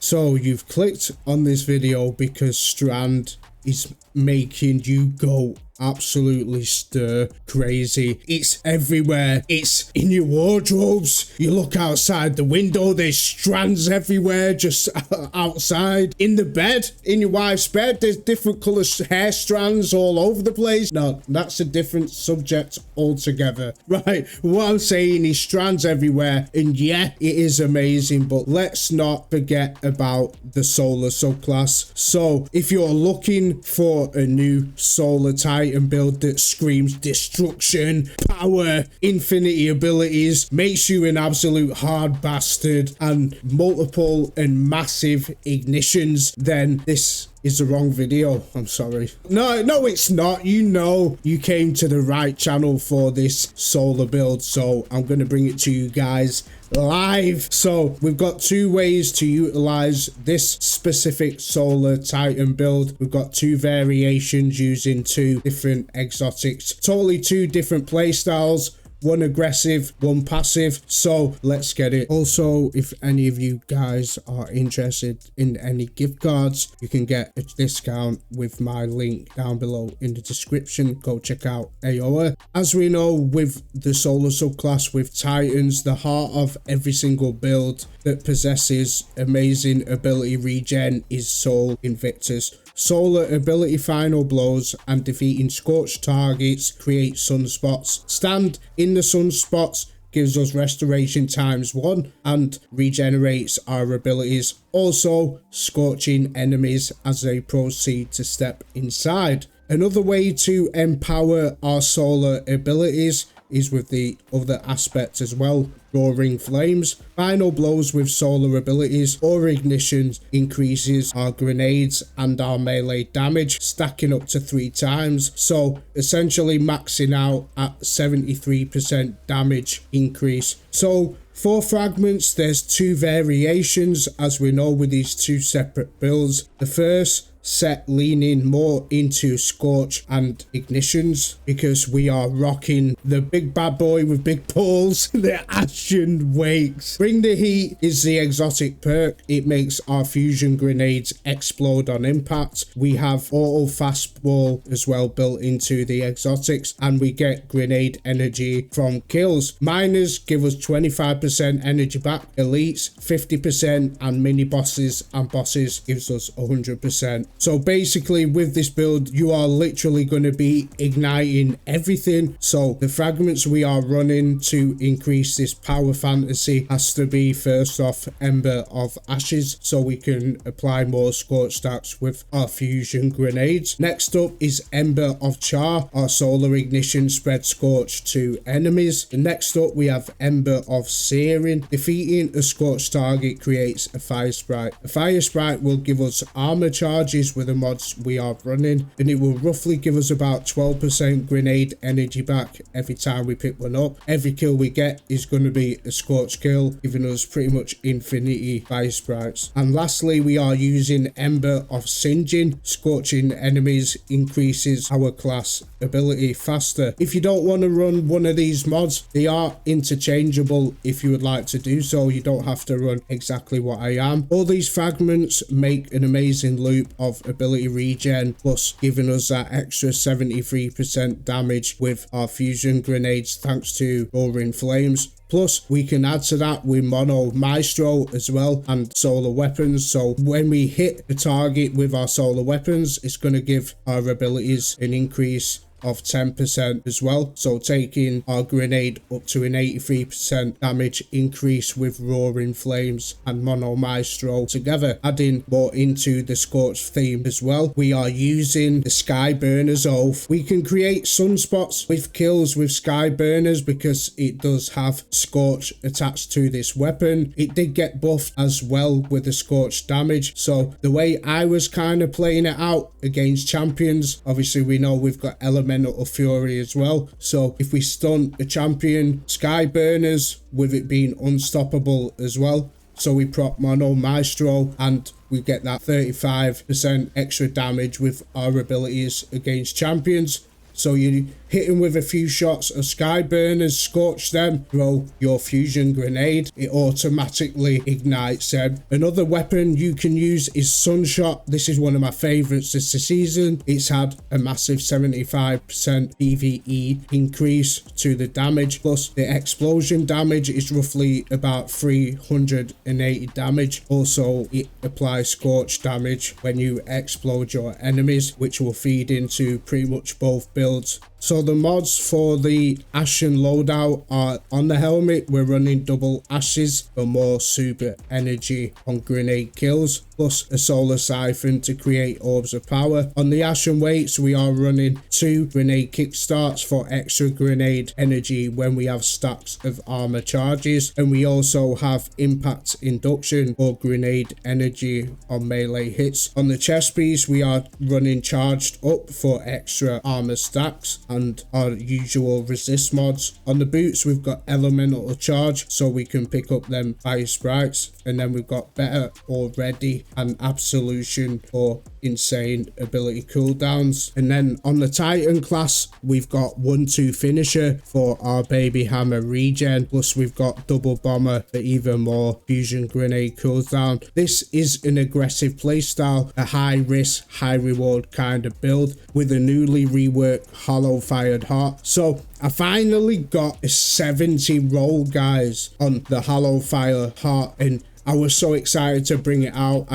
So you've clicked on this video because Strand is making you go absolutely stir crazy. It's everywhere. It's in your wardrobes. You look outside the window, there's strands everywhere, just outside. In the bed, in your wife's bed, there's different color hair strands all over the place. No, that's a different subject altogether. Right, what I'm saying is strands everywhere, and yeah, it is amazing, but let's not forget about the solar subclass. So if you're looking for a new solar Titan build that screams destruction, power, infinity abilities, makes you an absolute hard bastard, and multiple and massive ignitions, then this is the wrong video. I'm sorry. No, it's not. You know, you came to the right channel for this solar build, so I'm going to bring it to you guys live. So we've got two ways to utilize this specific solar Titan build. We've got two variations using two different exotics, totally two different play styles. One aggressive, one passive. So let's get it. Also, if any of you guys are interested in any gift cards, you can get a discount with my link down below in the description. Go check out AOA. As we know, with the solar subclass with Titans, the heart of every single build that possesses amazing ability regen is Soul Invictus. Solar ability final blows and defeating scorched targets create sunspots. Stand in the sunspots gives us restoration ×1 and regenerates our abilities. Also scorching enemies as they proceed to step inside. Another way to empower our solar abilities is with the other aspects as well. Roaring flames, final blows with solar abilities or ignitions increases our grenades and our melee damage, stacking up to 3 times. So essentially maxing out at 73% damage increase. So for fragments, there's two variations, as we know, with these two separate builds. The first set leaning more into scorch and ignitions because we are rocking the big bad boy with big balls, the Ashen Wakes. Bring the Heat is the exotic perk. It makes our fusion grenades explode on impact. We have auto fastball as well built into the exotics, and we get grenade energy from kills. Miners give us 25% energy back, elites 50%, and mini bosses and bosses gives us 100%. So basically with this build, you are literally going to be igniting everything. So the fragments we are running to increase this power fantasy has to be first off Ember of Ashes, so we can apply more scorch stacks with our fusion grenades. Next up is Ember of Char. Our solar ignition spreads scorch to enemies. And next up we have Ember of Searing. Defeating a scorched target creates a fire sprite. A fire sprite will give us armor charges with the mods we are running, and it will roughly give us about 12% grenade energy back every time we pick one up. Every kill we get is going to be a scorch kill, giving us pretty much infinity fire sprites. And lastly, we are using Ember of Singeing. Scorching enemies increases our class ability faster. If you don't want to run one of these mods, they are interchangeable if you would like to do so. You don't have to run exactly what I am. All these fragments make an amazing loop of ability regen, plus giving us that extra 73% damage with our fusion grenades thanks to Roaring Flames. Plus, we can add to that with Mono Maestro as well and solar weapons. So when we hit a target with our solar weapons, it's going to give our abilities an increase of 10% as well, so taking our grenade up to an 83% damage increase with Roaring Flames and Mono Maestro together, adding more into the Scorch theme as well. We are using the Sky Burner's Oath. We can create sunspots with kills with Sky Burners because it does have Scorch attached to this weapon. It did get buffed as well with the Scorch damage, so the way I was kind of playing it out against champions, obviously we know we've got Elemental of Fury as well, so if we stun a champion, Sky Burners with it being unstoppable as well, so we prop Mono Maestro and we get that 35% extra damage with our abilities against champions. So you hit him with a few shots of sky burners, scorch them, throw your fusion grenade, it automatically ignites them. Another weapon you can use is Sunshot. This is one of my favorites this season. It's had a massive 75% PvE increase to the damage, plus the explosion damage is roughly about 380 damage. Also, it applies scorch damage when you explode your enemies, which will feed into pretty much both builds. So the mods for the Ashen loadout are on the helmet, we're running double ashes for more super energy on grenade kills, plus a solar siphon to create orbs of power. On the Ashen weights, we are running 2 grenade kickstarts for extra grenade energy when we have stacks of armor charges, and we also have impact induction or grenade energy on melee hits. On the chest piece, we are running charged up for extra armor stacks and our usual resist mods. On the boots, we've got elemental charge, so we can pick up them fire sprites, and then we've got better already and absolution for insane ability cooldowns. And then on the Titan class, we've got 1-2 finisher for our baby hammer regen, plus we've got double bomber for even more fusion grenade cooldown. This is an aggressive playstyle, a high risk high reward kind of build with a newly reworked hallowfire heart. So I finally got a 70 roll, guys, on the hallowfire heart, and I was so excited to bring it out.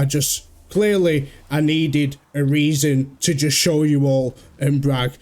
Clearly, I needed a reason to just show you all and brag.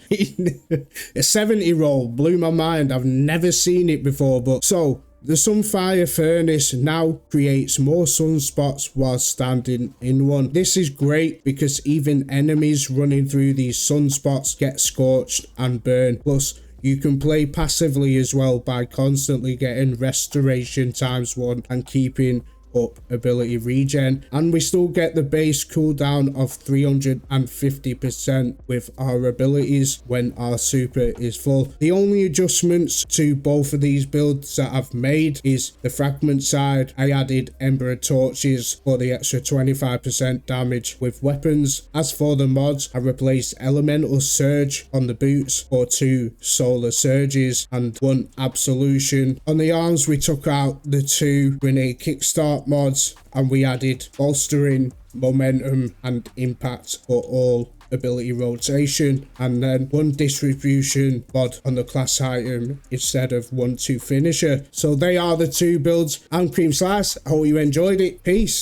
A 70 roll blew my mind. I've never seen it before. But so the Sunfire Furnace now creates more sunspots while standing in one. This is great because even enemies running through these sunspots get scorched and burned. Plus, you can play passively as well by constantly getting restoration ×1 and keeping up ability regen, and we still get the base cooldown of 350% with our abilities when our super is full. The only adjustments to both of these builds that I've made is the fragment side. I added Ember torches for the extra 25% damage with weapons. As for the mods, I replaced elemental surge on the boots for 2 solar surges and 1 absolution. On the arms, we took out the 2 grenade kickstart mods, and we added bolstering, momentum and impact for all ability rotation, and then 1 distribution mod on the class item instead of 1-2 finisher. So they are the 2 builds. I'm creamslice. I hope you enjoyed it. Peace.